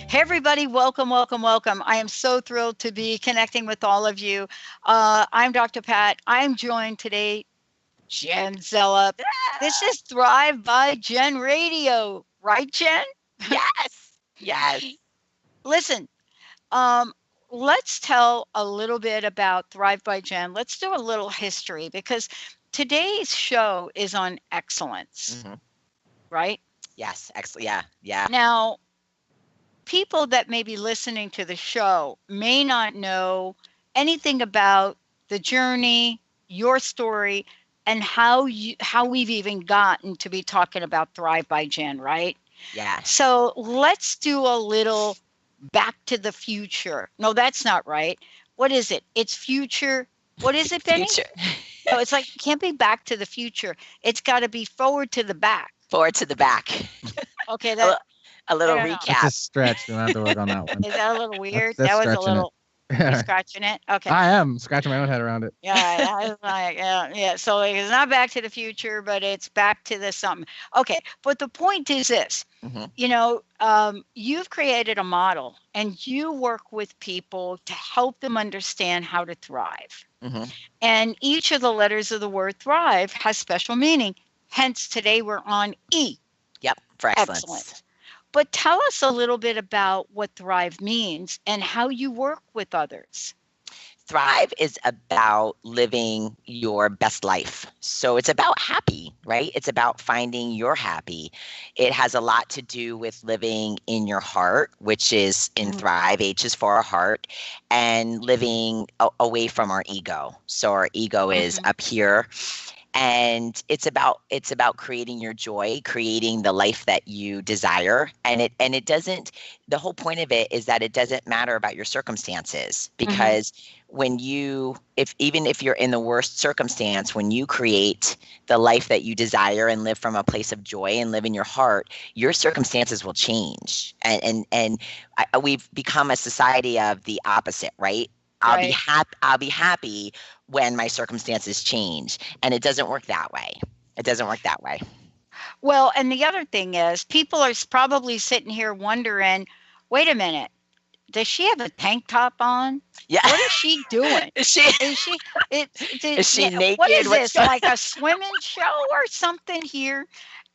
Hey, everybody, welcome, welcome, welcome. I am so thrilled to be connecting with all of you. I'm Dr. Pat. I'm joined today, Jen Zelop. This is Thrive by Jen Radio, right, Jen? Yes. Yes. Listen, um, let's tell a little bit about Thrive by Jen. Let's do a little history because today's show is on excellence, hmm right? Yes. Excellent. Yeah. Yeah. Now, people that may be listening to the show may not know anything about the journey, your story, and how we've even gotten to be talking about Thrive by Jen, right? Yes. So let's do a little back to the future. No, that's not right. What is it? It's future. What is it, Benny? Future. Oh, it's like can't be back to the future. It's got to be forward to the back. Forward to the back. Okay, A, li- that a I little don't know. That's recap. a stretch. We might have to work on that one. Is that a little weird? That's That was a stretching it. little. You're scratching it. Okay. I am scratching my own head around it. Yeah, I was like, yeah, yeah. So it's not Back to the Future, but it's back to the something. Okay, but the point is this: hmm you've created a model, and you work with people to help them understand how to thrive. hmm And each of the letters of the word thrive has special meaning. Hence, today we're on E. Yep. For excellence. Excellent. But tell us a little bit about what thrive means and how you work with others. Thrive is about living your best life. So it's about happy, right? It's about finding your happy. It has a lot to do with living in your heart, which is in Mhm. Thrive. H is for our heart, and living away from our ego. So our ego is Mhm. up here, and it's about creating your joy, creating the life that you desire. And it doesn't, the whole point of it is that it doesn't matter about your circumstances, Mhm. because when you, if even if you're in the worst circumstance, when you create the life that you desire and live from a place of joy and live in your heart, your circumstances will change. We've become a society of the opposite, right? Right. I'll be happy when my circumstances change, and it doesn't work that way. It doesn't work that way. Well, and the other thing is, people are probably sitting here wondering, wait a minute, does she have a tank top on? Yeah. What is she doing? Is she Is she, is she what naked? is What's this, going like a swimming show or something here?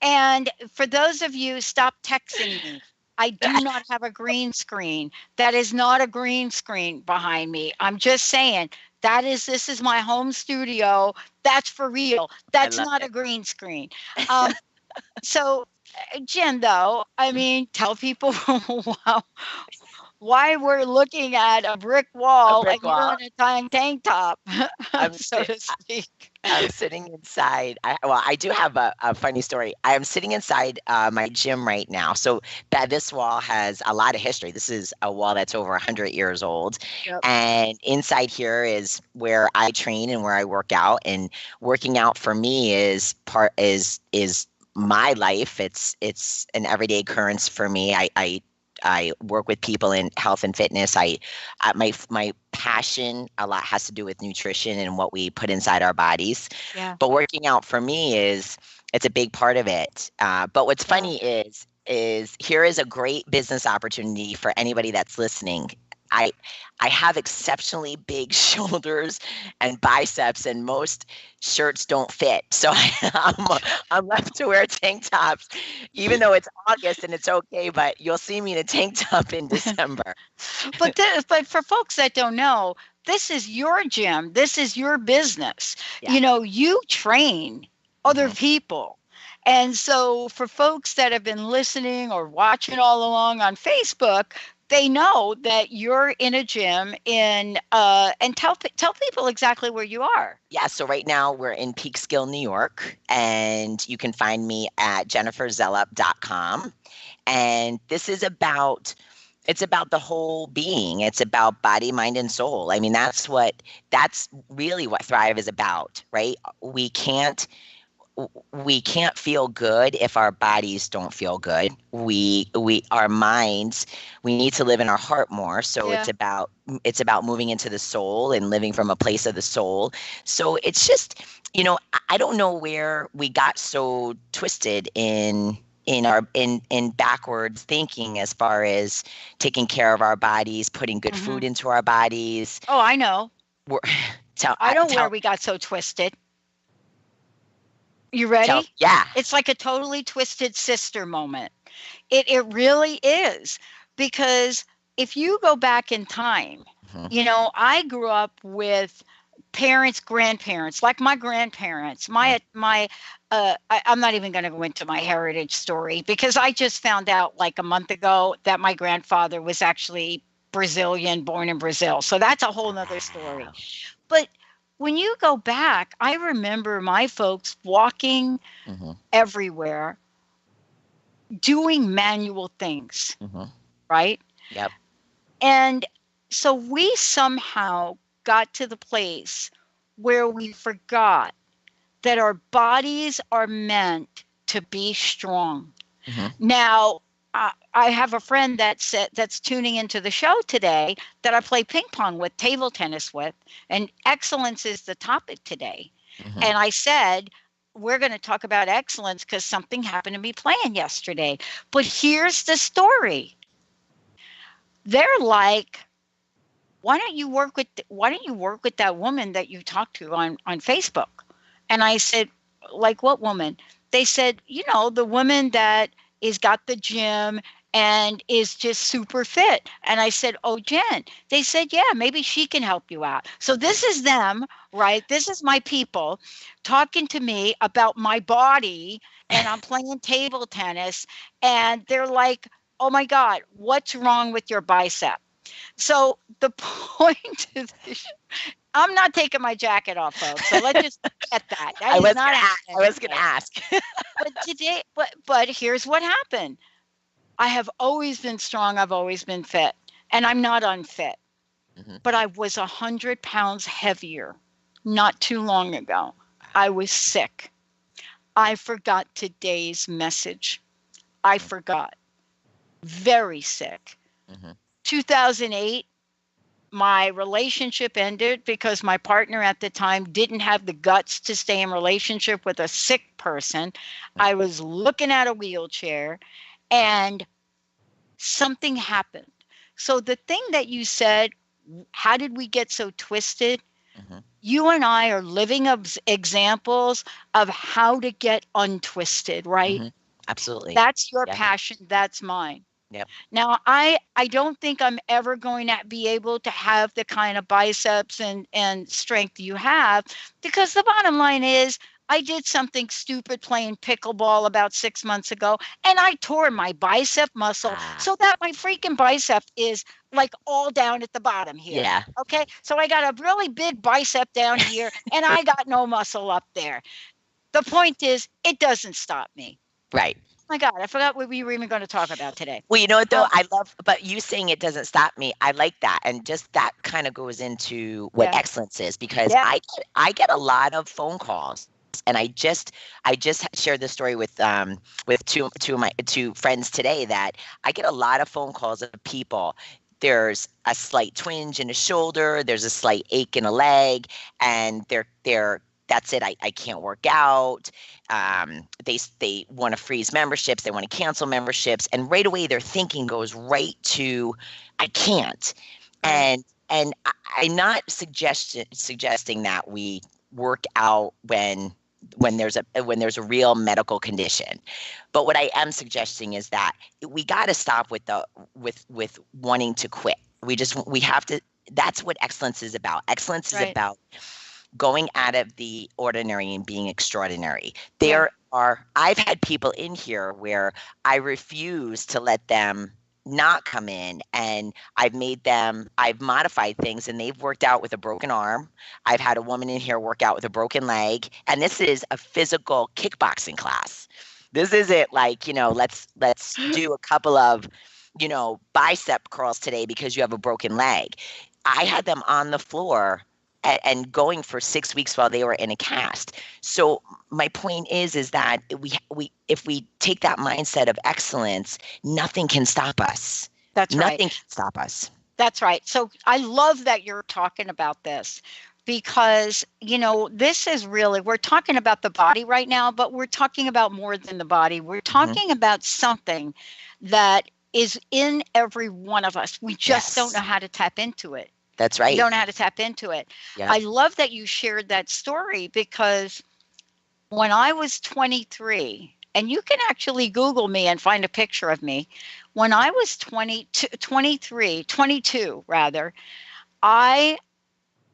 And for those of you, stop texting me. I do not have a green screen. That is not a green screen behind me. I'm just saying this is my home studio. That's for real. I That's love not a it. green screen. Um, so, Jen, though, I mean, tell people wow, why we're looking at a brick A wall and brick you're wall. in a tank top, I'm so sit to speak. I'm sitting inside. I do have a funny story. I am sitting inside my gym right now. So that this wall has a lot of history. This is a wall that's over 100 years old. Yep. And inside here is where I train and where I work out. And working out for me is my life. It's an everyday occurrence for me. I work with people in health and fitness. My passion a lot has to do with nutrition and what we put inside our bodies. Yeah. But working out for me it's a big part of it. But what's Yeah. funny is here is a great business opportunity for anybody that's listening. I I have exceptionally big shoulders and biceps, and most shirts don't fit. So I'm left to wear tank tops, even though it's August and it's okay. But you'll see me in a tank top in December. But for folks that don't know, this is your gym. This is your business. Yeah. You train other hmm people. And so for folks that have been listening or watching all along on Facebook, they know that you're in a gym and tell people exactly where you are. Yeah, so right now we're in Peekskill, New York, and you can find me at jenniferzellup.com. And this is about it's about the whole being. It's about body, mind, and soul. I mean, that's really what Thrive is about, right? We can't feel good if our bodies don't feel good. Our minds, we need to live in our heart more. So Yeah. it's about moving into the soul and living from a place of the soul. So it's just, I don't know where we got so twisted in in backwards thinking as far as taking care of our bodies, putting good Hmm. food into our bodies. Oh, I know. We're, tell I know where tell we got so twisted. You tell ready? yeah. It's like a totally twisted sister moment. It really is, because if you go back in time, Mhm, I grew up with parents, grandparents, like my grandparents. mhm, I'm not even going to go into my heritage story, because I just found out like a month ago that my grandfather was actually Brazilian, born in Brazil. So that's a whole nother story. wow. But when you go back, I remember my folks walking Mhm, everywhere, doing manual things, mhm. right? Yep. And so we somehow got to the place where we forgot that our bodies are meant to be strong. Mhm, Now, I have a friend that's tuning into the show today that I play ping pong with, table tennis with, and excellence is the topic today. mhm. And I said, we're going to talk about excellence because something happened to me playing yesterday. But here's the story. They're like, why don't you work with that woman that you talked to on Facebook? And I said, like what woman? They said, the woman that is got the gym and is just super fit. And I said, oh, Jen. They said, yeah, maybe she can help you out. So this is them, right? This is my people talking to me about my body, and I'm playing table tennis, and they're like, oh my God, what's wrong with your bicep? So the point is, I'm not taking my jacket off, folks. So let's just get that. That I is was not gonna happening I was gonna today. ask. But here's what happened. I have always been strong. I've always been fit, and I'm not unfit. Mhm. But I was 100 pounds heavier not too long ago. I was sick. I forgot today's message. I forgot. Very sick. Mhm, 2008, my relationship ended because my partner at the time didn't have the guts to stay in relationship with a sick person. mhm, I was looking at a wheelchair, and something happened. So the thing that you said, how did we get so twisted? mhm, You and I are living examples of how to get untwisted, right? mhm. Absolutely. That's your Yep. passion, that's mine. Yep. Now, I don't think I'm ever going to be able to have the kind of biceps and strength you have, because the bottom line is I did something stupid playing pickleball about 6 months ago, and I tore my bicep muscle Ah. so that my freaking bicep is like all down at the bottom here. Yeah. Okay, so I got a really big bicep down here, and I got no muscle up there. The point is, it doesn't stop me. Right. Oh my God, I forgot what we were even going to talk about today. Well, you know what though? Um, I love, but you saying it doesn't stop me. I like that, and just that kind of goes into what yeah, excellence is, because yeah. I get a lot of phone calls, and I just shared this story with two of my two friends today, that I get a lot of phone calls of people. There's a slight twinge in a shoulder. There's a slight ache in a leg, and they're that's it. I can't work out. They want to freeze memberships, they want to cancel memberships, and right away their thinking goes right to I can't. Right. And I'm not suggesting that we work out when there's a real medical condition, but what I am suggesting is that we got to stop with wanting to quit. We have to. That's what excellence is about. Excellence is Right. about going out of the ordinary and being extraordinary. Yeah. I've had people in here where I refuse to let them not come in, and I've modified things, and they've worked out with a broken arm. I've had a woman in here work out with a broken leg, and this is a physical kickboxing class. This isn't like, let's do a couple of, bicep curls today because you have a broken leg. I had them on the floor and going for 6 weeks while they were in a cast. So my point is that we if we take that mindset of excellence, nothing can stop us. That's right. Nothing can stop us. That's right. So I love that you're talking about this. because, this is really, we're talking about the body right now, but we're talking about more than the body. We're Hmm. talking about something that is in every one of us. We just don't know Yes, how to tap into it. that's We right. don't know how to tap into it. Yep. I love that you shared that story because when I was 23, and you can actually Google me and find a picture of me. When I was 22 rather, I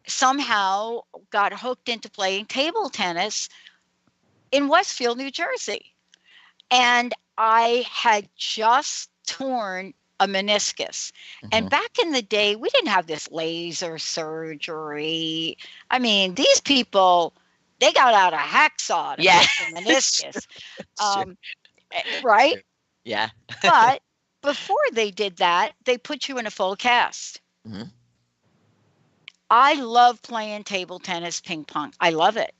somehow got hooked into playing table tennis in Westfield, New Jersey. And I had just torn a meniscus. Hmm. And back in the day, we didn't have this laser surgery. I mean, these people, they got out a hacksaw to Yeah. fix a It's true. meniscus, It's true. um, It's right? true. Yeah. But before they did that, they put you in a full cast. Hmm. I love playing table tennis, ping pong. I love it.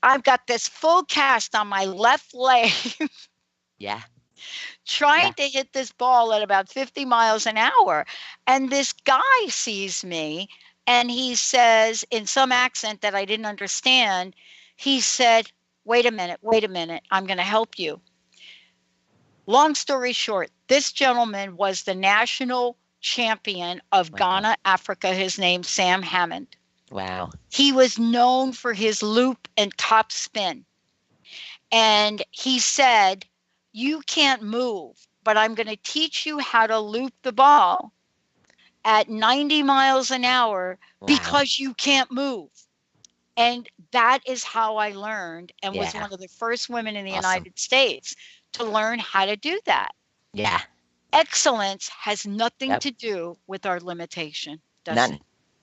I've got this full cast on my left leg Yeah. trying Yeah. to hit this ball at about 50 miles an hour. And this guy sees me and he says, in some accent that I didn't understand, he said, wait a minute, I'm going to help you. Long story short, this gentleman was the national champion of Wow. Ghana, Africa. His name's Sam Hammond. Wow. He was known for his loop and top spin. And he said, you can't move, but I'm going to teach you how to loop the ball at 90 miles an hour Wow. because you can't move. And that is how I learned and was Yeah. one of the first women in the Awesome. United States to learn how to do that. Yeah. Excellence has nothing Yep. to do with our limitation, does None. it?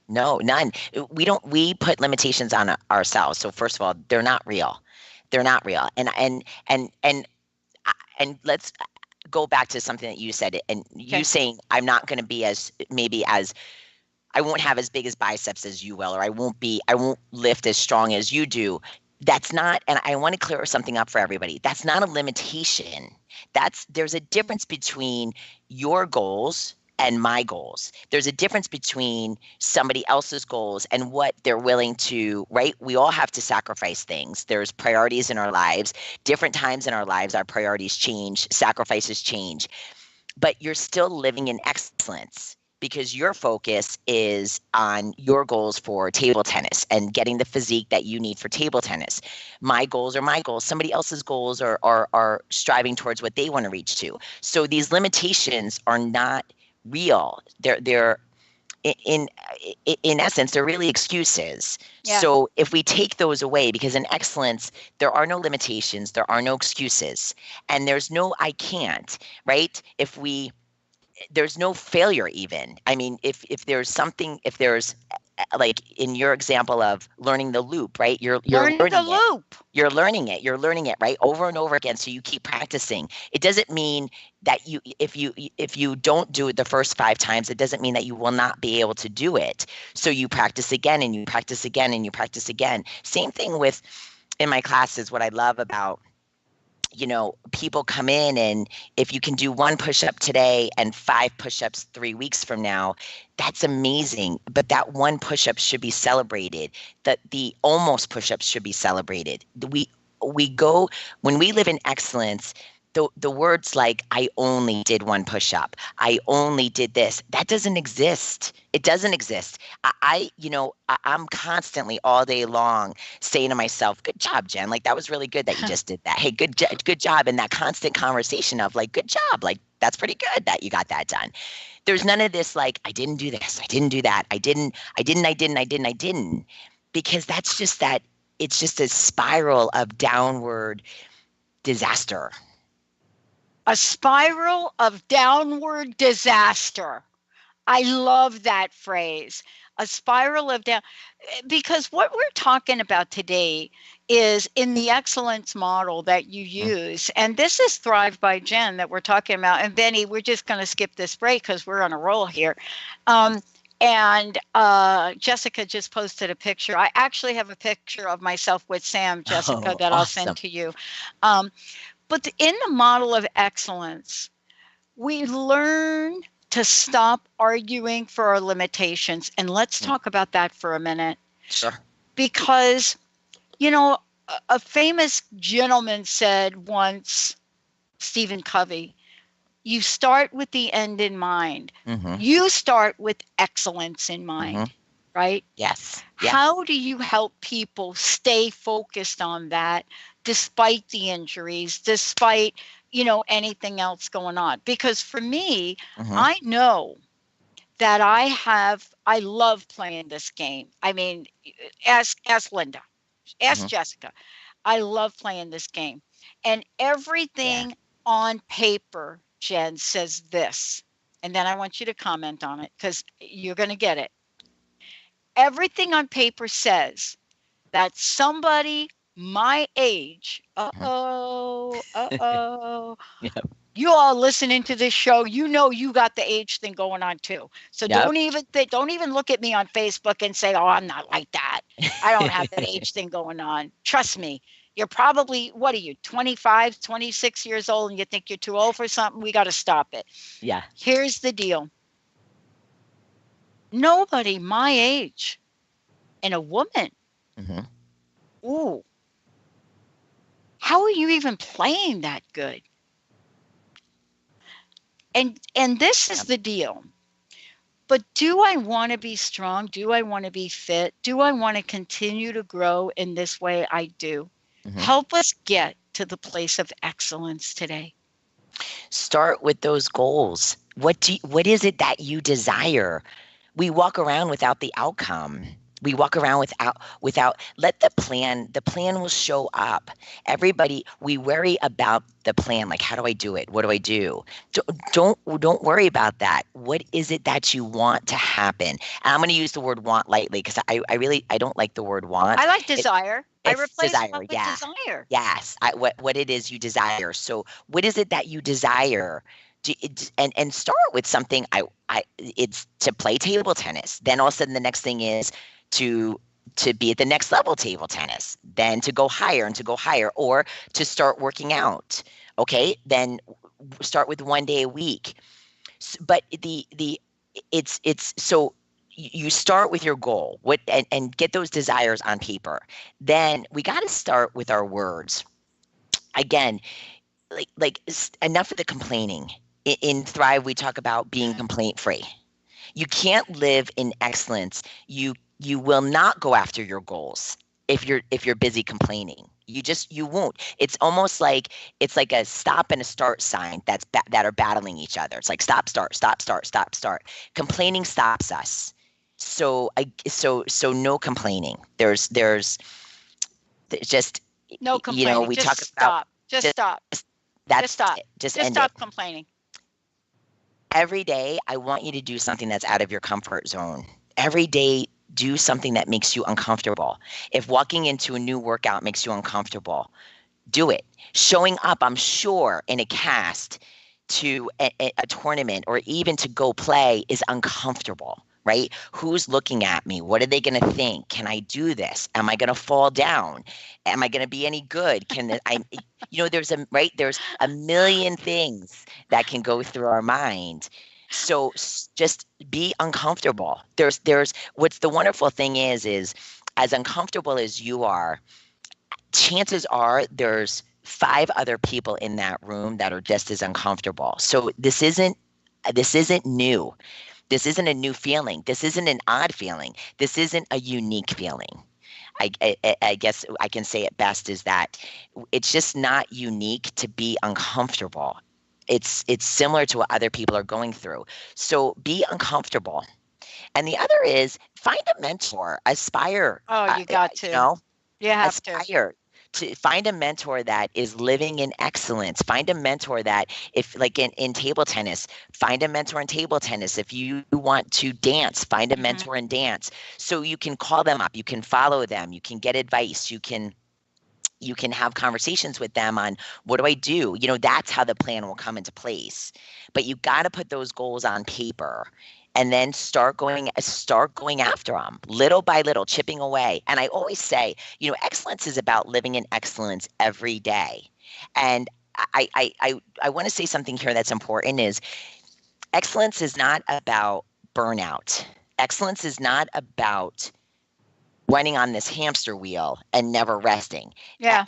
No, none. We put limitations on ourselves. So first of all, they're not real. They're not real. And let's go back to something that you said, and you Okay. saying I'm not going to be as maybe as I won't have as big as biceps as you will, or I won't lift as strong as you do. That's not, and I want to clear something up for everybody. That's not a limitation. There's a difference between your goals and my goals. There's a difference between somebody else's goals and what they're willing to, right? We all have to sacrifice things. There's priorities in our lives. Different times in our lives, our priorities change, sacrifices change, but you're still living in excellence because your focus is on your goals for table tennis and getting the physique that you need for table tennis. My goals are my goals. Somebody else's goals are striving towards what they want to reach to. So these limitations are not real. They're in in essence, they're really excuses. Yeah. So if we take those away, because in excellence there are no limitations, there are no excuses, and there's no I can't, right? If we There's no failure even. I mean, if there's something, if there's like in your example of learning the loop, right? You're Learning the learning it. loop. You're learning it, right? Over and over again. So you keep practicing. It doesn't mean that if you don't do it the first 5 times, it doesn't mean that you will not be able to do it. So you practice again and you practice again and you practice again. Same thing with in my classes, what I love about people come in, and if you can do one push-up today and 5 push-ups 3 weeks from now, that's amazing. But that one push-up should be celebrated. That the almost push-ups should be celebrated. We go When we live in excellence, the words like I only did one push-up, I only did this, that doesn't exist. It doesn't exist. I'm constantly all day long saying to myself, good job, Jen. Like, that was really good that you just did that. Hey, good job. And that constant conversation of like, good job. Like, that's pretty good that you got that done. There's none of this like, I didn't do this. I didn't do that. I didn't. Because that's just that, it's just a spiral of downward disaster. A spiral of downward disaster. I love that phrase. A spiral of down, because what we're talking about today is in the excellence model that you Mm. use. And this is Thrive by Jen that we're talking about. And Benny, we're just going to skip this break because we're on a roll here. And Jessica just posted a picture. I actually have a picture of myself with Sam, Jessica, Oh, that I'll send awesome. to you. Um, but in the model of excellence, we learn to stop arguing for our limitations. And let's Mm. talk about that for a minute. Sure. Because, you know, a famous gentleman said once, Stephen Covey, you start with the end in mind. Mm-hmm. You start with excellence in Mm-hmm. mind, right? Yes. Yeah. How do you help people stay focused on that despite the injuries, despite, anything else going on? Because for me, Mm-hmm. I know that I love playing this game. I mean, ask Linda, ask Mm-hmm. Jessica. I love playing this game. And Yeah. everything on paper, Jen, says this. And then I want you to comment on it because you're going to get it. Everything on paper says that somebody my age, Mm-hmm. Yep. you all listening to this show, you got the age thing going on too. So Yep. don't even look at me on Facebook and say, "Oh, I'm not like that. I don't have that age thing going on." Trust me. You're probably, what are you, 25, 26 years old and you think you're too old for something? We got to stop it. Yeah. Here's the deal. Nobody my age and a woman, Mm-hmm. ooh, how are you even playing that good? And this is Yep. the deal. But do I want to be strong? Do I want to be fit? Do I want to continue to grow in this way I do? Mm-hmm. Help us get to the place of excellence today. Start with those goals. What is it that you desire? We walk around without the outcome. We walk around without let the plan will show up. Everybody, we worry about the plan, like how do I do it? What do I do? Don't worry about that. What is it that you want to happen? And I'm going to use the word want lightly because I really I don't like the word want. I like It, desire. I it's replace desire. want with Yeah. desire. Yes. What it is you desire. So what is it that you desire? And start with something I it's to play table tennis. Then all of a sudden the next thing is to to be at the next level table tennis, then to go higher and to go higher, or to start working out. Okay, then start with 1 day a week. But the it's so you start with your goal, what and get those desires on paper. Then we got to start with our words again, enough of the complaining. In Thrive, we talk about being complaint free. You can't live in excellence. You will not go after your goals if you're busy complaining. You won't. It's like a stop and a start sign that are battling each other. It's like stop, start, stop, start, stop, start. Complaining stops us. So no complaining. There's just No complaining. we Just talk about stop. Just just stop. Just that's stop. it. Just Just end it. stop complaining. Every day, I want you to do something that's out of your comfort zone. Every day, do something that makes you uncomfortable. If walking into a new workout makes you uncomfortable, do it. Showing up, I'm sure, in a cast to a tournament or even to go play is uncomfortable, right? Who's looking at me? What are they going to think? Can I do this? Am I going to fall down? Am I going to be any good? There's a million things that can go through our mind. So just be uncomfortable. There's what's the wonderful thing is as uncomfortable as you are, chances are there's five other people in that room that are just as uncomfortable. So this isn't new. This isn't a new feeling. This isn't an odd feeling. This isn't a unique feeling. I guess I can say it best is that it's just not unique to be uncomfortable. It's similar to what other people are going through. So be uncomfortable. And the other is find a mentor, aspire, Oh, you got you to. know, You have to. aspire to find a mentor that is living in excellence. Find a mentor that, if like in table tennis, find a mentor in table tennis. If you want to dance, find a Mhm. mentor in dance. So you can call them up, you can follow them, you can get advice, you can have conversations with them on what do I do? That's how the plan will come into place. But you got to put those goals on paper and then start going after them little by little, chipping away. And I always say, excellence is about living in excellence every day. And I want to say something here that's important is excellence is not about burnout. Excellence is not about running on this hamster wheel and never resting. Yeah.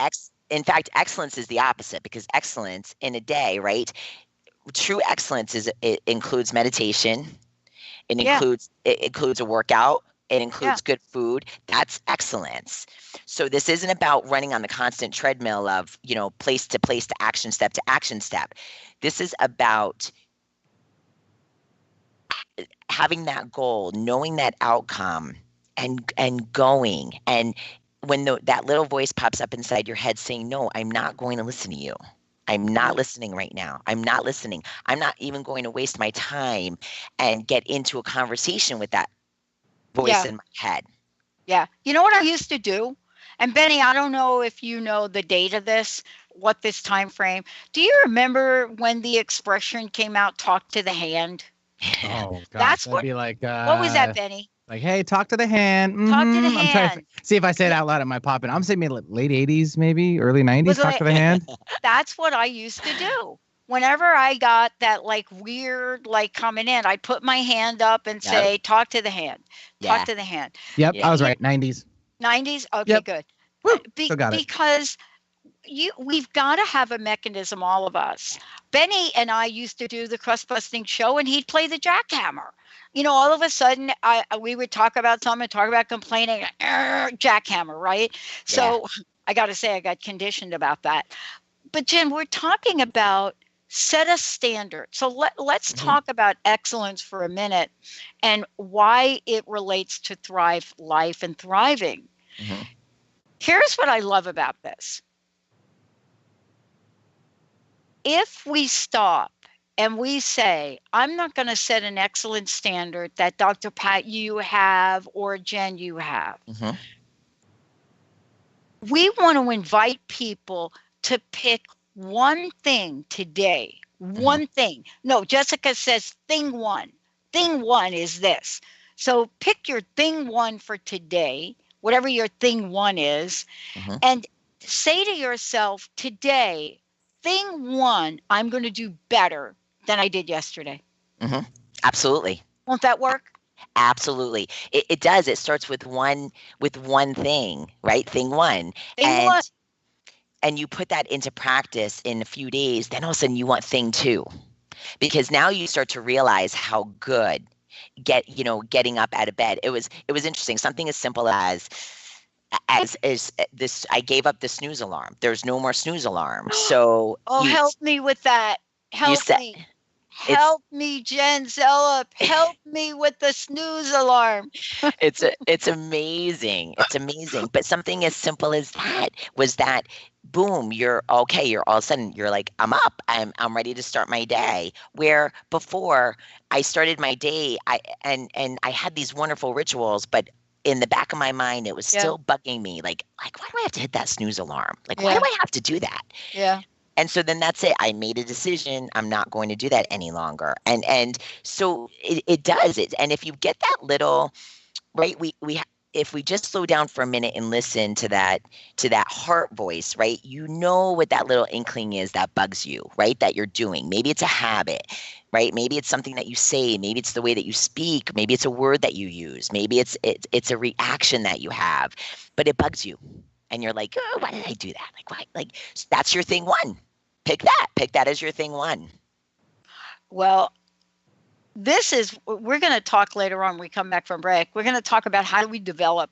In fact, excellence is the opposite, because excellence in a day, right? True excellence is, it includes meditation, Yeah. it includes a workout, it Yeah. includes good food. That's excellence. So this isn't about running on the constant treadmill of, place to place to action step to action step. This is about having that goal, knowing that outcome, and going. And when that little voice pops up inside your head saying, "No, I'm not going to listen to you. I'm not Yeah. listening right now. I'm not listening. I'm not even going to waste my time and get into a conversation with that voice Yeah. in my head." Yeah. You know what I used to do? And Benny, I don't know if you know the date of this, what this time frame. Do you remember when the expression came out, talk to the hand? Oh gosh, That's that'd be what was that, Benny? like, hey, talk to the hand. Talk to the I'm trying to hand. see if I say it Yeah, out loud, it might pop in. I'm saying maybe late 80s, maybe early was 90s. Talk to like the hand. that's what I used to do. Whenever I got that like weird like coming in, I'd put my hand up and Yep. say, talk to the hand. Talk Yeah. to the hand. Yep, Yeah. I was right. 90s. 90s? Okay, Yep. good. Woo. Still got it. Because we've got to have a mechanism, all of us. Benny and I used to do the crust busting show, and he'd play the jackhammer. All of a sudden, we would talk about something, talk about complaining, jackhammer, right? Yeah. So I got to say, I got conditioned about that. But Jim, we're talking about set a standard. So let's Hmm. talk about excellence for a minute and why it relates to thrive life and thriving. Hmm. Here's what I love about this. If we stop and we say, I'm not going to set an excellent standard that Dr. Pat, you have, or Jen, you have, Hmm. we want to invite people to pick one thing today. Hmm. One thing. No, Jessica says thing one. Thing one is this. So pick your thing one for today, whatever your thing one is, Hmm. and say to yourself, today, thing one, I'm going to do better than I did yesterday. Hmm. Absolutely. Won't that work? Absolutely. It does. It starts with one thing, right? Thing one. Thing And one. you put that into practice in a few days, then all of a sudden you want thing two. Because now you start to realize how good getting up out of bed. It was interesting. Something as simple as this, I gave up the snooze alarm. There's no more snooze alarm. So Oh, help me with that. you Help set me. it's Help me, Jen Zelop. Help me with the snooze alarm. it's amazing. It's amazing. But something as simple as that was that, boom, you're okay. You're all of a sudden you're like, I'm up. I'm ready to start my day. Where before I started my day, and I had these wonderful rituals, but in the back of my mind it was Yeah, still bugging me, like why do I have to hit that snooze alarm? Like, why do yeah, I have to do that? yeah. And so then that's it. I made a decision. I'm not going to do that any longer. And so it does it. And if you get that little, right, if we just slow down for a minute and listen to that heart voice, right? You know what that little inkling is that bugs you, right? That you're doing. Maybe it's a habit, right? Maybe it's something that you say. Maybe it's the way that you speak. Maybe it's a word that you use. Maybe it's a reaction that you have, but it bugs you. And you're like, oh, why did I do that? Like, why? Like, that's your thing one. Pick that. Pick that as your thing one. Well, we're going to talk later on when we come back from break. We're going to talk about how do we develop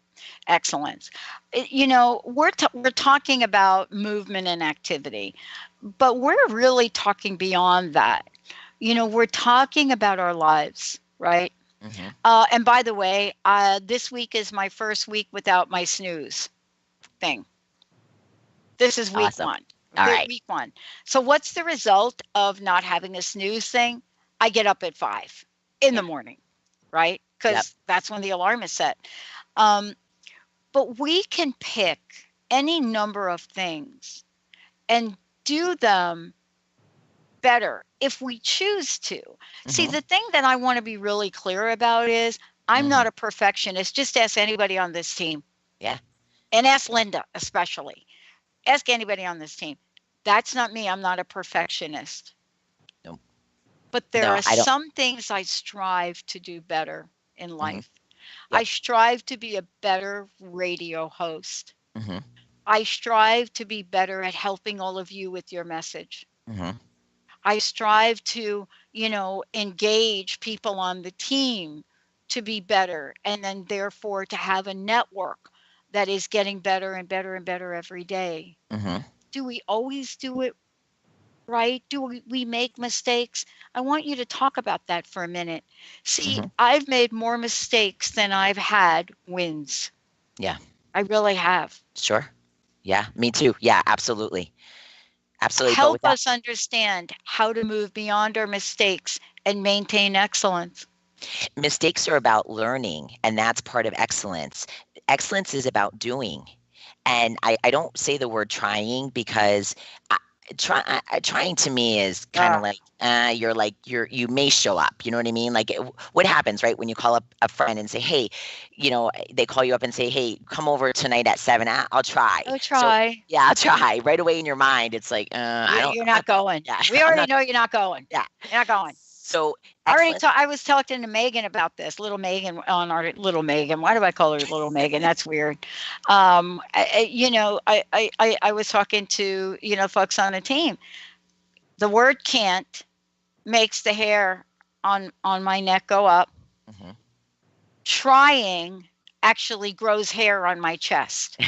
excellence. We're talking about movement and activity, but we're really talking beyond that. We're talking about our lives, right? Hmm. And by the way, this week is my first week without my snooze thing. This is week Awesome. one. All right. Week one. So what's the result of not having a snooze thing? I get up at 5 in the Yeah. morning, right? Yep. Because that's when the alarm is set. Um, but we can pick any number of things and do them better if we choose to. See, Hmm. the thing that I want to be really clear about is I'm Hmm. not a perfectionist. Just ask anybody on this team Yeah. and ask Linda, especially. Ask anybody on this team. That's not me. I'm not a perfectionist. No. But there No, are I don't. some things I strive to do better in Hmm. life. I Yep. strive to be a better radio host. Mm-hmm. I strive to be better at helping all of you with your message. Mm-hmm. I strive to, engage people on the team to be better, and then therefore to have a network that is getting better and better and better every day. Mm-hmm. Do we always do it right? Do we make mistakes? I want you to talk about that for a minute. See, Mm-hmm. I've made more mistakes than I've had wins. Yeah. I really have. Sure. Yeah. Me too. Yeah. Absolutely. Absolutely. But Help with that, us understand how to move beyond our mistakes and maintain excellence. mistakes are about learning, and that's part of excellence. Excellence is about doing. And I don't say the word trying because trying to me is kind of Ah, like you may show up. You know what I mean? Like what happens, right? When you call up a friend and say, hey, they call you up and say, hey, come over tonight at 7. I'll try. oh, So try. yeah, I'll try. Right away in your mind, it's like, I don't, You're not going. yeah, We I'm already not, know you're not going. yeah. You're not going. So excellent. I was talking to Megan about this, little Megan on our little Megan. Why do I call her little Megan? That's weird. I was talking to, folks on the team. The word can't makes the hair on my neck go up. Hmm. Trying actually grows hair on my chest.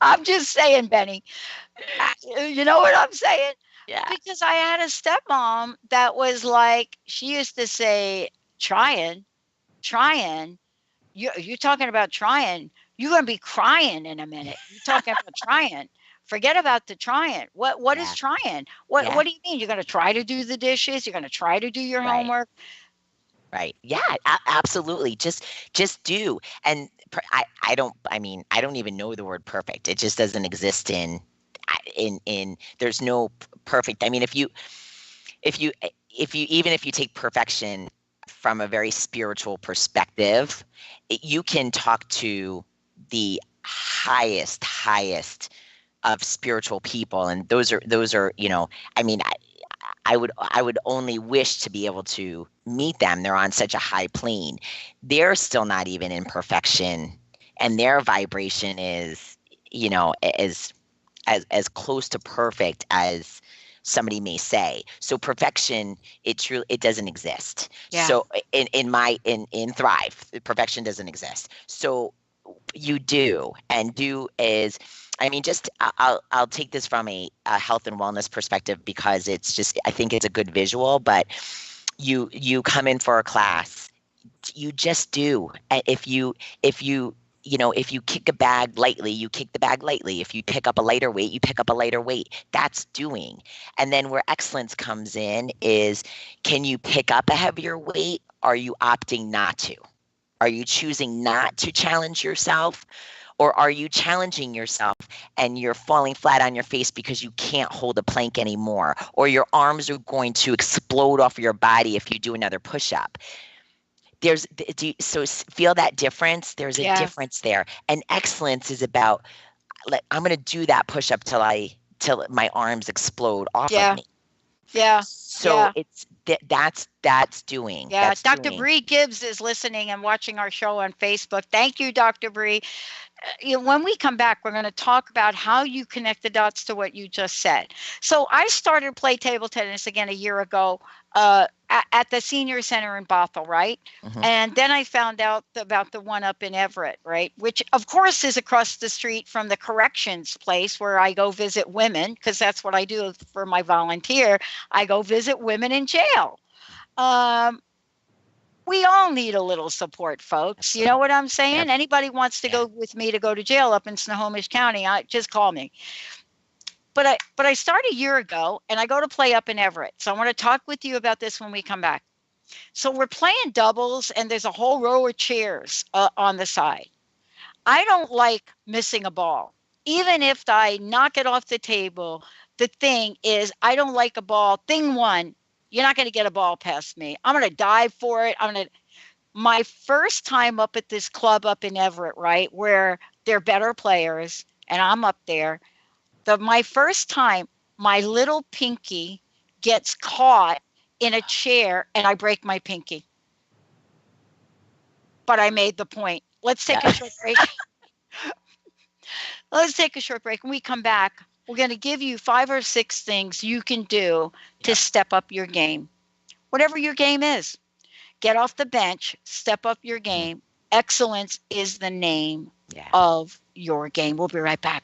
I'm just saying, Benny. You know what I'm saying? Yeah. Because I had a stepmom that was like, she used to say, trying, trying. You talking about trying? You're gonna be crying in a minute. You talking about trying? Forget about the trying. What is Yeah. trying? What Yeah. what do you mean? You're gonna try to do the dishes? You're gonna try to do your Right. homework? Right. Yeah, absolutely. Just do. And I don't, I mean, I don't even know the word perfect. It just doesn't exist in there's no perfect. I mean, if you even if you take perfection from a very spiritual perspective, you can talk to the highest of spiritual people, and those are, I mean, I would only wish to be able to meet them. They're on such a high plane. They're still not even in perfection, and their vibration is, as close to perfect as somebody may say. So perfection, it doesn't exist. Yeah. So in Thrive, perfection doesn't exist. So you do, and do is, I mean, just I'll take this from a health and wellness perspective because it's just, I think it's a good visual. But you come in for a class, you just do. If you kick a bag lightly, you kick the bag lightly. If you pick up a lighter weight, you pick up a lighter weight. That's doing. And then where excellence comes in is, can you pick up a heavier weight? Are you opting not to? Are you choosing not to challenge yourself? Or are you challenging yourself and you're falling flat on your face because you can't hold a plank anymore? Or your arms are going to explode off your body if you do another push up? Feel that difference? There's a Yeah. difference there. And excellence is about, I'm going to do that push up till my arms explode off of Yeah. me. Yeah. So Yeah. that's doing. Yeah. That's Dr. doing. Bree Gibbs is listening and watching our show on Facebook. Thank you, Dr. Bree. When we come back, we're going to talk about how you connect the dots to what you just said. So I started play table tennis again a year ago at the senior center in Bothell, right? Hmm. And then I found out about the one up in Everett, right? Which of course is across the street from the corrections place where I go visit women, because that's what I do for my volunteer. I go visit women in jail. Um, we all need a little support, folks. You know what I'm saying? Yep. Anybody wants to Yeah. go with me to go to jail up in Snohomish County, just call me. But I started a year ago and I go to play up in Everett. So I want to talk with you about this when we come back. So we're playing doubles and there's a whole row of chairs on the side. I don't like missing a ball. Even if I knock it off the table, the thing is, I don't like a ball. Thing one, you're not going to get a ball past me. I'm going to dive for it. My first time up at this club up in Everett, right, where they're better players, and I'm up there. My first time, my little pinky gets caught in a chair, and I break my pinky. but I made the point. Let's take a short break. Let's take a short break. When we come back, we're going to give you 5 or 6 things you can do to step up your game. Whatever your game is, get off the bench, step up your game. Excellence is the name of your game. We'll be right back.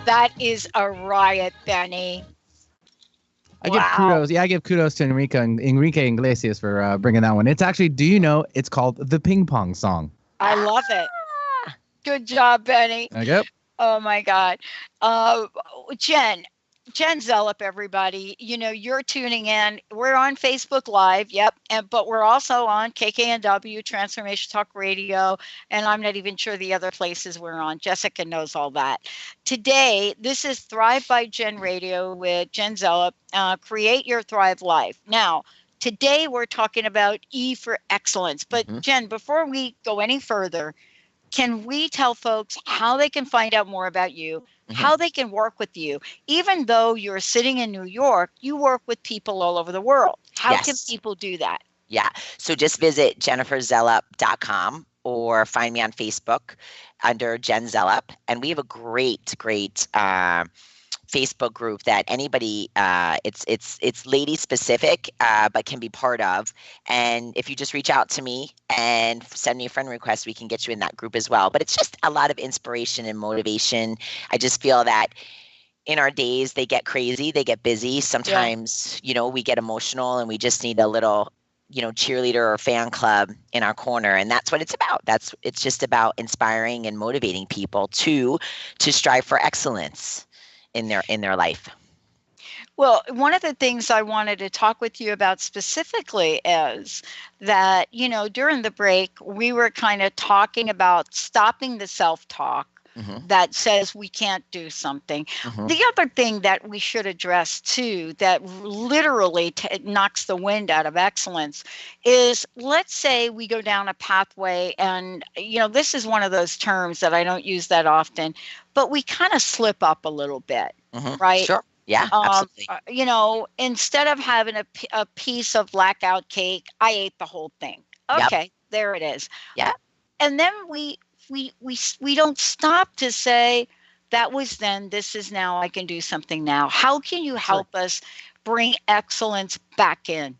That is a riot, Benny. I give kudos. Yeah, I give kudos to Enrique Iglesias for bringing that one. It's actually, do you know, it's called the Ping Pong Song. I love it. Good job, Benny. Okay. Oh my God. Jen Zelop, everybody. You're tuning in. We're on Facebook Live, but we're also on KKNW, Transformation Talk Radio, and I'm not even sure the other places we're on. Jessica knows all that. Today, this is Thrive by Jen Radio with Jen Zelop, Create Your Thrive Life. Now, today we're talking about E for excellence. But Jen, before we go any further, can we tell folks how they can find out more about you, how they can work with you? Even though you're sitting in New York, you work with people all over the world. How can people do that? Yeah. So just visit jenniferzellup.com or find me on Facebook under Jen Zellup. And we have a great Facebook group that anybody, it's lady specific, but can be part of. And if you just reach out to me and send me a friend request, we can get you in that group as well. But it's just a lot of inspiration and motivation. I just feel that in our days, they get crazy, they get busy. Sometimes, we get emotional and we just need a little, cheerleader or fan club in our corner. And that's what it's about. It's just about inspiring and motivating people to strive for excellence in their life. Well, one of the things I wanted to talk with you about specifically is that, during the break, we were kind of talking about stopping the self-talk that says we can't do something. The other thing that we should address too, that literally knocks the wind out of excellence, is let's say we go down a pathway and, this is one of those terms that I don't use that often, but we kind of slip up a little bit, right? Sure. Yeah, absolutely. Instead of having a piece of blackout cake, I ate the whole thing. Okay, there it is. Yeah. And then we don't stop to say, that was then, this is now, I can do something now. How can you help us bring excellence back in?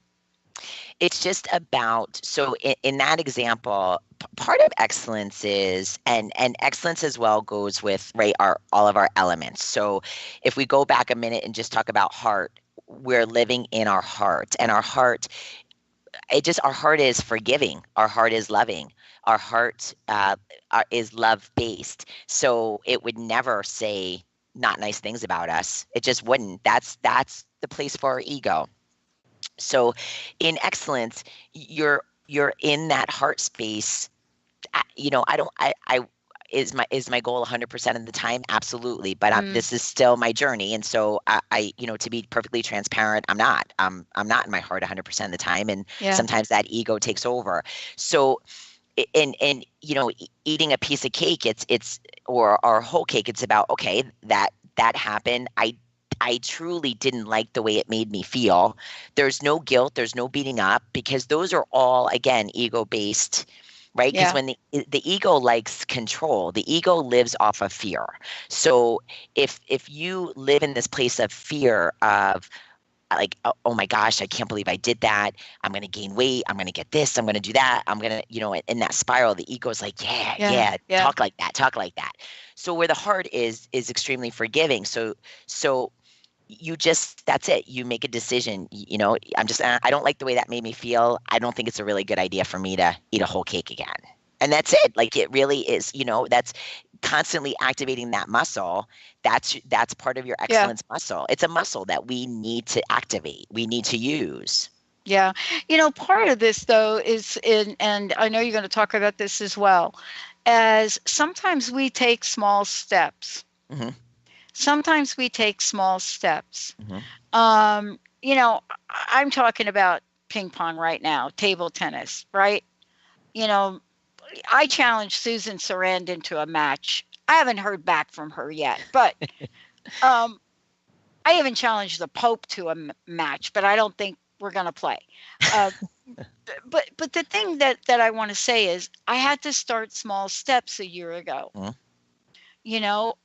It's just about, so in that example, part of excellence is, and excellence as well goes with, all of our elements. So if we go back a minute and just talk about heart, we're living in our heart, and our heart is forgiving. Our heart is loving. Our heart is love-based. So it would never say not nice things about us. It just wouldn't. That's the place for our ego. So in excellence, you're in that heart space. Is my goal 100% of the time? Absolutely. But this is still my journey. And so I to be perfectly transparent, I'm not in my heart 100% of the time. And sometimes that ego takes over. So, and eating a piece of cake, or a whole cake, it's about, okay, that happened. I truly didn't like the way it made me feel. There's no guilt. There's no beating up, because those are all, again, ego-based, right? Because when the ego likes control, the ego lives off of fear. So if you live in this place of fear of, like, oh my gosh, I can't believe I did that. I'm going to gain weight. I'm going to get this. I'm going to do that. I'm going to, in that spiral, the ego is like, yeah, Yeah. yeah, Yeah. talk like that, talk like that. So where the heart is extremely forgiving. So you just, that's it. You make a decision, I don't like the way that made me feel. I don't think it's a really good idea for me to eat a whole cake again. And that's it. Like, it really is, that's constantly activating that muscle. That's part of your Yeah. excellence muscle. It's a muscle that we need to activate. We need to use. Yeah. Part of this though is and I know you're going to talk about this as well, as sometimes we take small steps. Hmm. Sometimes we take small steps. Hmm. I'm talking about ping pong right now, table tennis, right? You know, I challenged Susan Sarandon to a match. I haven't heard back from her yet, but um, I even challenged the Pope to a match, but I don't think we're going to play. Uh, but the thing that I want to say is I had to start small steps a year ago, Hmm.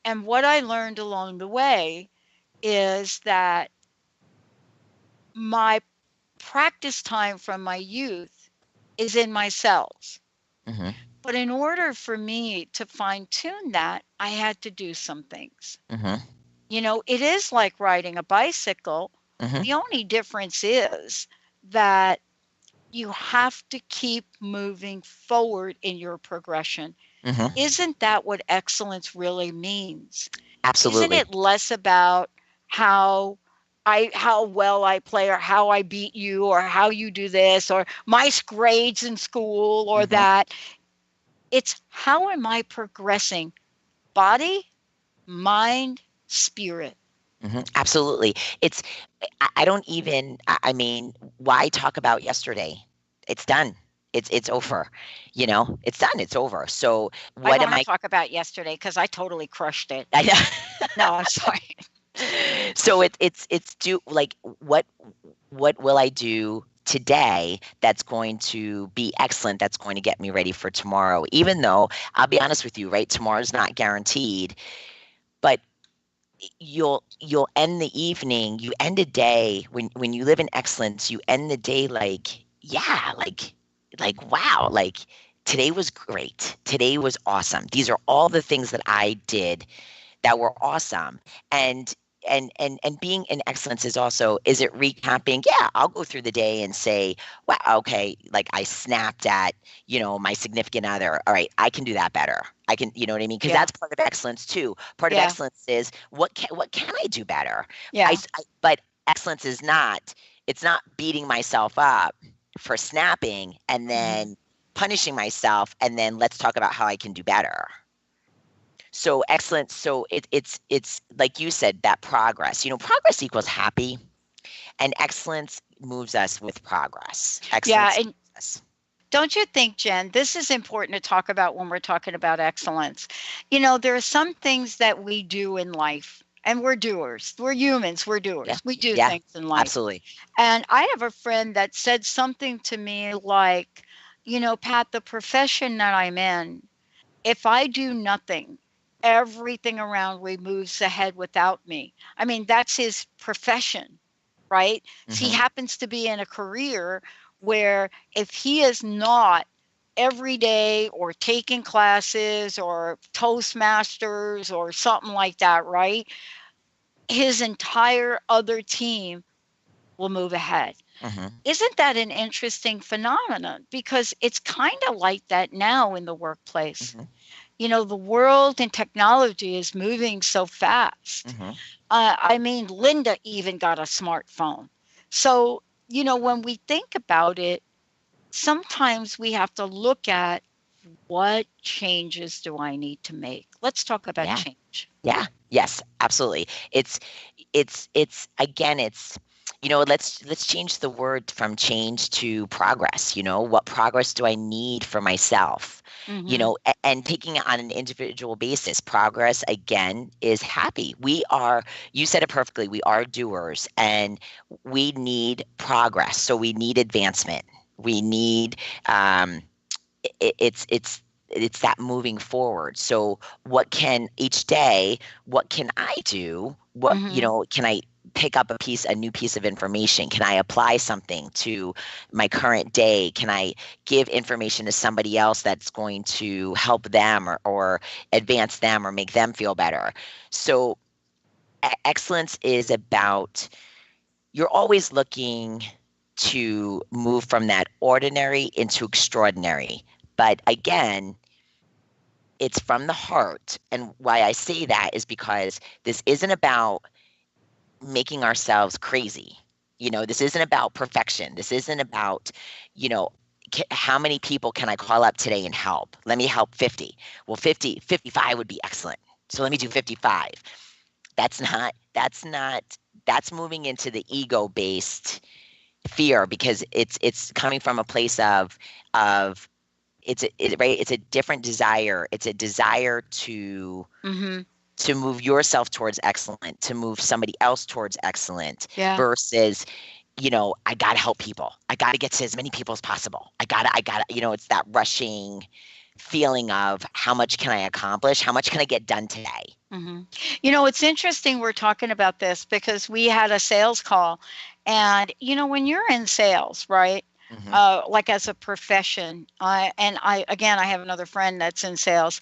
and what I learned along the way is that my practice time from my youth is in my cells. Hmm. But in order for me to fine tune that, I had to do some things. Hmm. It is like riding a bicycle. Hmm. The only difference is that you have to keep moving forward in your progression. Hmm. Isn't that what excellence really means? Isn't Absolutely. it less about how how well I play or how I beat you or how you do this or my grades in school or Hmm. that? It's how am I progressing? Body, mind, spirit. Absolutely. I don't even, I mean, why talk about yesterday? It's done. It's over. It's done. It's over. So I what don't am want to I? talk about yesterday because I totally crushed it. I know. No, I'm sorry. So it's do like what will I do today that's going to be excellent, that's going to get me ready for tomorrow, even though I'll be honest with you, right? Tomorrow's not guaranteed, but you'll end the evening, you end a day when you live in excellence, you end the day like, yeah, like wow, like today was great. Today was awesome. These are all the things that I did that were awesome. And being in excellence is also, is it recapping? Yeah, I'll go through the day and say, wow, okay, like I snapped at, my significant other. All right, I can do that better. I can, you know what I mean? Because Yeah. that's part of excellence too. Part of Yeah. excellence is what can I do better? Yeah. But excellence is not, it's not beating myself up for snapping and Mhm. then punishing myself and then let's talk about how I can do better. So excellence. So it's like you said, that progress. Progress equals happy, and excellence moves us with progress. Yeah. Excellence And moves us. don't you think, Jen, this is important to talk about when we're talking about excellence? There are some things that we do in life, and we're doers. We're humans, we're Yeah, doers. We do yeah, things in life. absolutely. And I have a friend that said something to me like, Pat, the profession that I'm in, if I do nothing, everything around me moves ahead without me. I mean, that's his profession, right? So he Hmm. happens to be in a career where if he is not every day or taking classes or Toastmasters or something like that, right? His entire other team will move ahead. Hmm. Isn't that an interesting phenomenon? Because it's kind of like that now in the workplace. Hmm. The world and technology is moving so fast. Hmm. I mean, Linda even got a smartphone. So, when we think about it, sometimes we have to look at what changes do I need to make? Let's talk about Yeah, change. yeah, yes, absolutely. It's again, it's let's change the word from change to progress. What progress do I need for myself? Hmm. And taking it on an individual basis. Progress again is happy. You said it perfectly, we are doers and we need progress, so we need advancement. We need um it's that moving forward. So what can each day, what can I do? What, Hmm. can I pick up a new piece of information? Can I apply something to my current day? Can I give information to somebody else that's going to help them or advance them or make them feel better? So excellence is about, you're always looking to move from that ordinary into extraordinary. But again, it's from the heart. And why I say that is because this isn't about making ourselves crazy. This isn't about perfection. This isn't about, you know, how many people can I call up today and help? Let me help 50. Well, 55 would be excellent. So let me do 55. That's moving into the ego based fear, because it's coming from a place of right, it's a different desire. It's a desire Mm-hmm. to move yourself towards excellent, to move somebody else towards excellent, Yeah. versus, I got to help people. I got to get to as many people as possible. I got to, it's that rushing feeling of how much can I accomplish? How much can I get done today? Mm-hmm. It's interesting we're talking about this because we had a sales call. And, when you're in sales, right? Like as a profession, again, I have another friend that's in sales.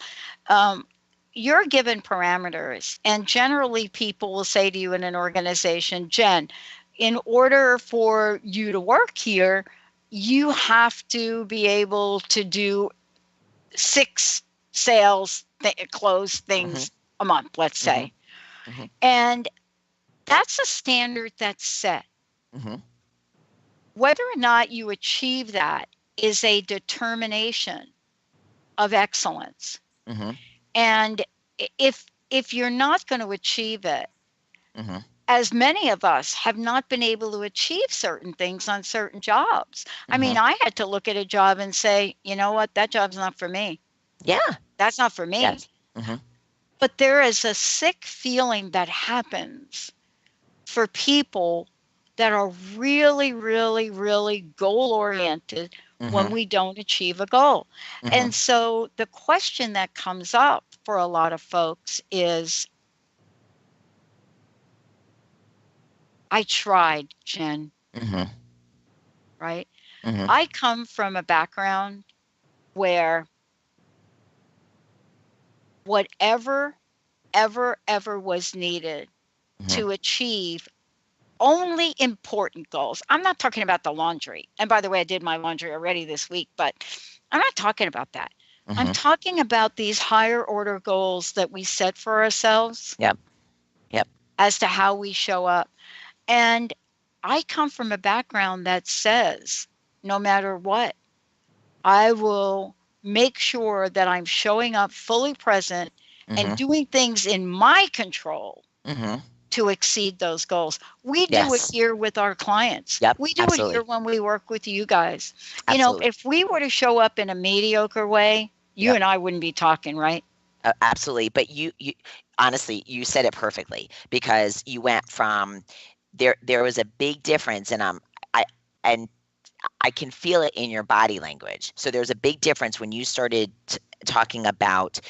You're given parameters, and generally people will say to you in an organization, Jen, in order for you to work here, you have to be able to do 6 sales close Mm-hmm. things a month, let's Mm-hmm. say. Mm-hmm. And that's a standard that's set. Mm-hmm. Whether or not you achieve that is a determination of excellence. Mm-hmm. And if you're not going to achieve it, Mm-hmm. as many of us have not been able to achieve certain things on certain jobs. I Mm-hmm. mean, I had to look at a job and say, you know what, that job's not for me. Yeah. That's not for me. Yes. Mm-hmm. But there is a sick feeling that happens for people that are really, really, really goal oriented when Mm-hmm. we don't achieve a goal. Mm-hmm. And so the question that comes up for a lot of folks is, I tried, Jen, Mm-hmm. right? Mm-hmm. I come from a background where whatever, ever was needed Mm-hmm. to achieve only important goals. I'm not talking about the laundry. And by the way, I did my laundry already this week, but I'm not talking about that. I'm Mm-hmm. talking about these higher order goals that we set for ourselves Yep. Yep. as to how we show up. And I come from a background that says, no matter what, I will make sure that I'm showing up fully present and Mm-hmm. doing things in my control Mm-hmm. to exceed those goals. We do it Yes. here with our clients. Yep. We do it here Absolutely. when we work with you guys. Absolutely. If we were to show up in a mediocre way, you Yep. and I wouldn't be talking, right? Absolutely. But you honestly, you said it perfectly, because you went from, there was a big difference, I and I can feel it in your body language. So there's a big difference when you started talking about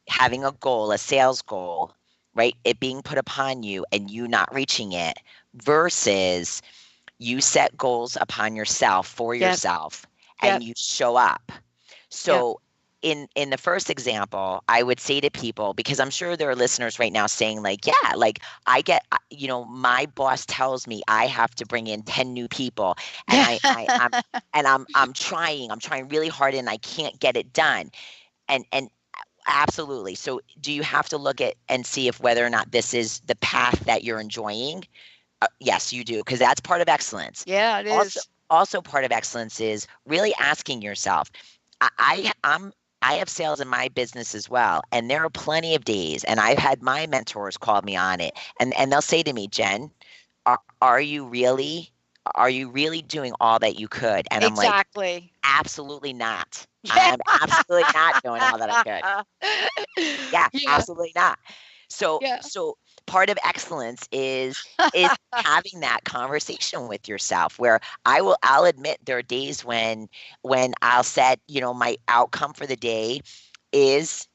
having a goal, a sales goal, right? It being put upon you and you not reaching it, versus you set goals upon yourself, for Yep. yourself, Yep. and you show up. Yep. So in the first example, I would say to people, because I'm sure there are listeners right now saying like, yeah, like I get, my boss tells me I have to bring in 10 new people, and I'm trying really hard and I can't get it done. And absolutely. So do you have to look at and see if whether or not this is the path that you're enjoying? Yes, you do, because that's part of excellence. Yeah, it Also, is. also part of excellence is really asking yourself. I, I I'm I have sales in my business as well, and there are plenty of days, and I've had my mentors call me on it, and they'll say to me, Jen, are you really doing all that you could? And I'm like, Exactly. absolutely not. Yeah. I'm absolutely not doing all that I could. Yeah, Yeah. absolutely not. So Yeah. so part of excellence is having that conversation with yourself, where I'll admit there are days when I'll set, my outcome for the day is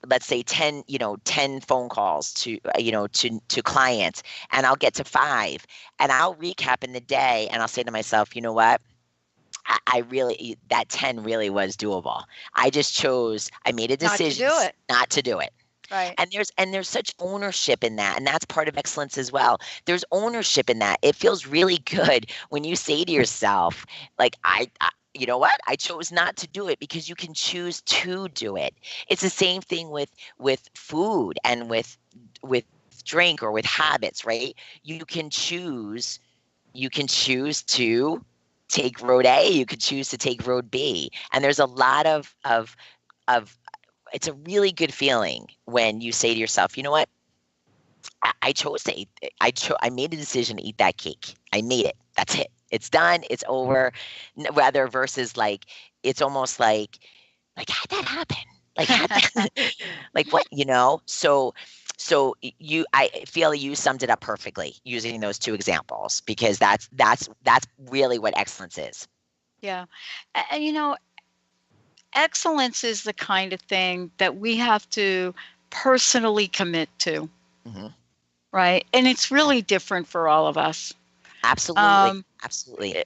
let's say 10, 10 phone calls to, to clients, and I'll get to 5, and I'll recap in the day, and I'll say to myself, you know what? I really, that 10 really was doable. I made a Not to decision do it. not to do it. Right. And there's such ownership in that, and that's part of excellence as well. There's ownership in that. It feels really good when you say to yourself, like, you know what, I chose not to do it, because you can choose to do it. It's the same thing with food, and with drink, or with habits, right? You can choose to take road A, you could choose to take road B. And there's a lot of it's a really good feeling when you say to yourself, you know what? I chose to eat. I made a decision to eat that cake. I made it. That's it. It's done. It's over. Rather versus, like, it's almost like how'd that happen? Like, how'd that, like, what, I feel you summed it up perfectly using those 2 examples, because that's really what excellence is. Yeah. And excellence is the kind of thing that we have to personally commit to, Hmm. right? And it's really different for all of us. Absolutely. Um, Absolutely.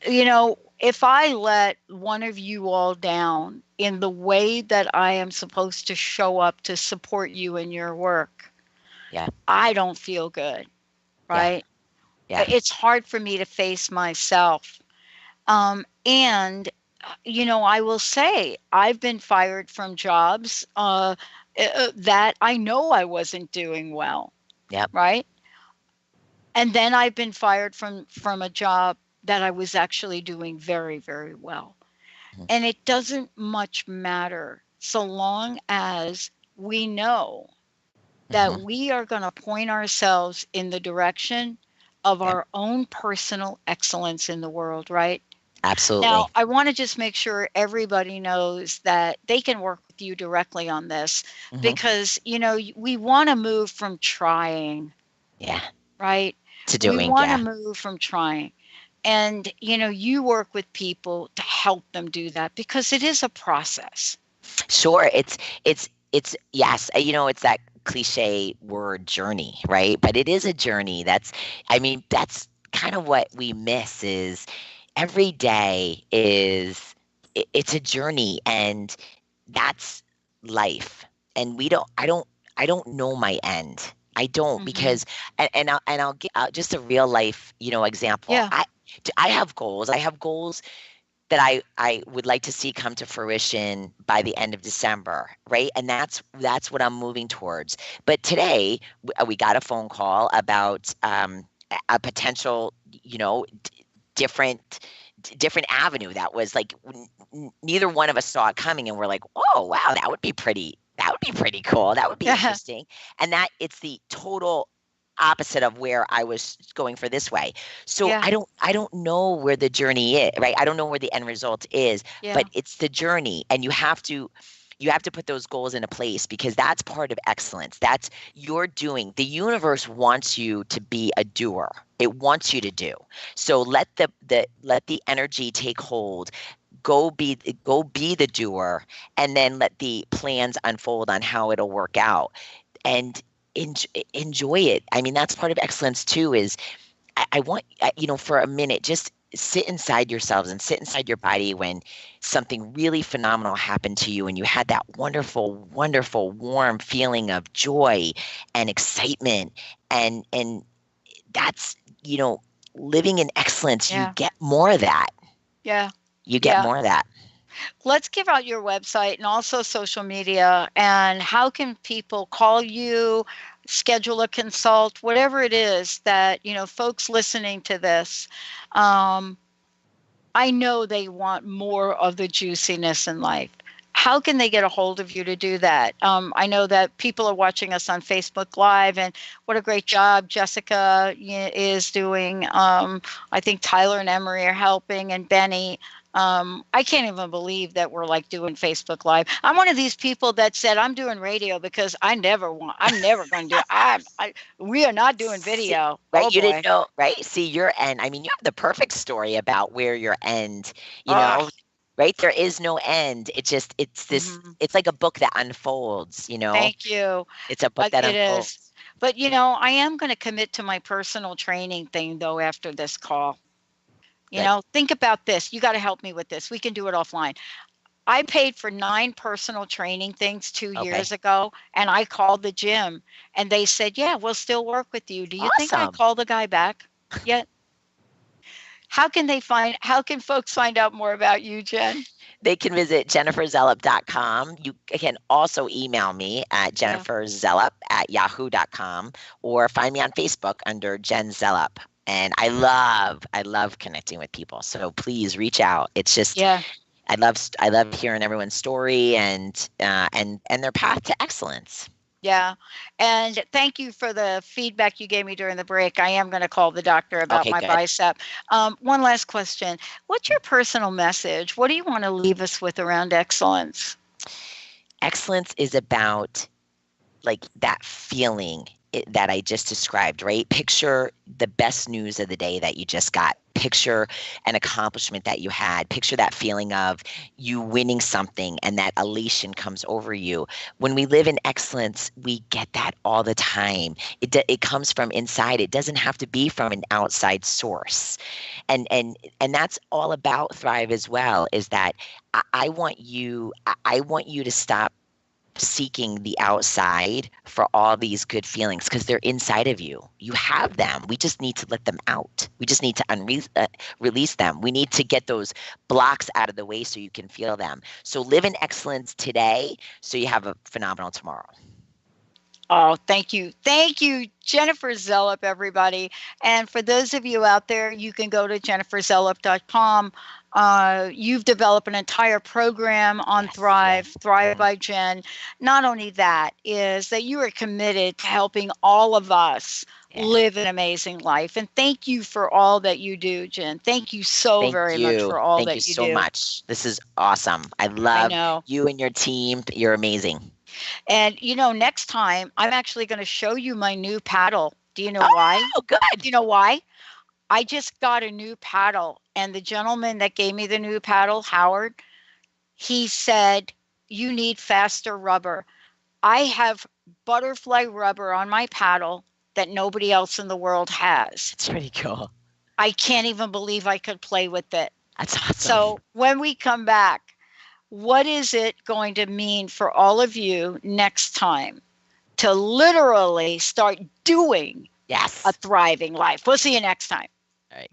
if I let one of you all down in the way that I am supposed to show up to support you in your work, Yeah. I don't feel good, Yeah. right? Yeah. It's hard for me to face myself. And I will say I've been fired from jobs that I know I wasn't doing well, Yep. right? And then I've been fired from a job that I was actually doing very, very well. Mhm. And it doesn't much matter so long as we know that Mhm. we are going to point ourselves in the direction of Yep. our own personal excellence in the world, right? Now, Absolutely. I want to just make sure everybody knows that they can work with you directly on this, Mhm. because, we want to move from trying, Yeah. right? To We doing, want to yeah. move from trying. And, you work with people to help them do that because it is a process. Sure. It's yes, it's that cliche word journey, right? But it is a journey. That's kind of what we miss is every day it's a journey, and that's life. And I don't know my end. I don't, Hmm. because and I'll get just a real life, example. Yeah. I have goals. I have goals that I would like to see come to fruition by the end of December, right? And that's what I'm moving towards. But today we got a phone call about a potential, different different avenue that was like neither one of us saw it coming, and we're like, oh wow, that would be pretty cool, that would be Yeah. interesting. And that it's the total opposite of where I was going for this way. So Yeah. I don't know where the journey is, right? I don't know where the end result is, but Yeah. it's the journey, and you have to put those goals into place, because that's part of excellence. That's you're doing. The universe wants you to be a doer. It wants you to do. So let the energy take hold. Go be the doer, and then let the plans unfold on how it'll work out, and enjoy it. I mean, that's part of excellence too. Is I want, for a minute, just sit inside yourselves and sit inside your body when something really phenomenal happened to you, and you had that wonderful, wonderful, warm feeling of joy and excitement, and that's, living in excellence. You Yeah. get more of that. Yeah. You get Yeah. more of that. Let's give out your website and also social media, and how can people call you, schedule a consult, whatever it is that, folks listening to this. Um, I know they want more of the juiciness in life. How can they get a hold of you to do that? I know that people are watching us on Facebook Live, and what a great job Jessica is doing. I think Tyler and Emery are helping, and Benny. I can't even believe that we're like doing Facebook Live. I'm one of these people that said I'm doing radio because I'm never going to do. We are not doing See, video. right? Oh You didn't boy. know, right? See, your end. I mean, you have the perfect story about where your end, you Ugh. know. right? There is no end. It's this, Mhm. it's like a book that unfolds, you know? Thank you. It's a book that It is. unfolds. But, I am going to commit to my personal training thing, though, after this call. Good. Think about this. You got to help me with this. We can do it offline. I paid for 9 personal training things 2 Okay. years ago, and I called the gym, and they said, "Yeah, we'll still work with you." Do you think I Awesome. called the guy back yet? How can folks find out more about you, Jen? They can visit jenniferzellup.com. You can also email me at Yeah. jenniferzellup@yahoo.com, or find me on Facebook under Jen Zellup. And I love connecting with people. So please reach out. It's just, Yeah. I love hearing everyone's story and their path to excellence. Yeah. And thank you for the feedback you gave me during the break. I am going to call the doctor about Okay, my good. bicep. One last question. What's your personal message? What do you want to leave us with around excellence? Excellence is about like that feeling that I just described, right? Picture the best news of the day that you just got. Picture an accomplishment that you had. Picture that feeling of you winning something and that elation comes over you. When we live in excellence, we get that all the time. It comes from inside. It doesn't have to be from an outside source. And that's all about Thrive as well, is that I want you to stop seeking the outside for all these good feelings, because they're inside of you. You have them. We just need to let them out. We just need to release them. We need to get those blocks out of the way so you can feel them. So live in excellence today so you have a phenomenal tomorrow. Oh, thank you. Thank you, Jennifer Zellup, everybody. And for those of you out there, you can go to jenniferzellup.com. You've developed an entire program on Yes. Thrive, Thrive Yeah. by Jen. Not only that, is that you are committed to helping all of us Yeah. live an amazing life. And thank you for all that you do, Jen. Thank you so Thank very much you. for all Thank you that you so do. much. This is awesome. I I love know. you and your team. You're amazing. And next time I'm actually going to show you my new paddle. Do you know why? Oh, good. Do you know why? I just got a new paddle, and the gentleman that gave me the new paddle, Howard, he said, "You need faster rubber." I have butterfly rubber on my paddle that nobody else in the world has. It's pretty cool. I can't even believe I could play with it. That's awesome. So when we come back, what is it going to mean for all of you next time to literally start doing a Yes. thriving life? We'll see you next time. All right.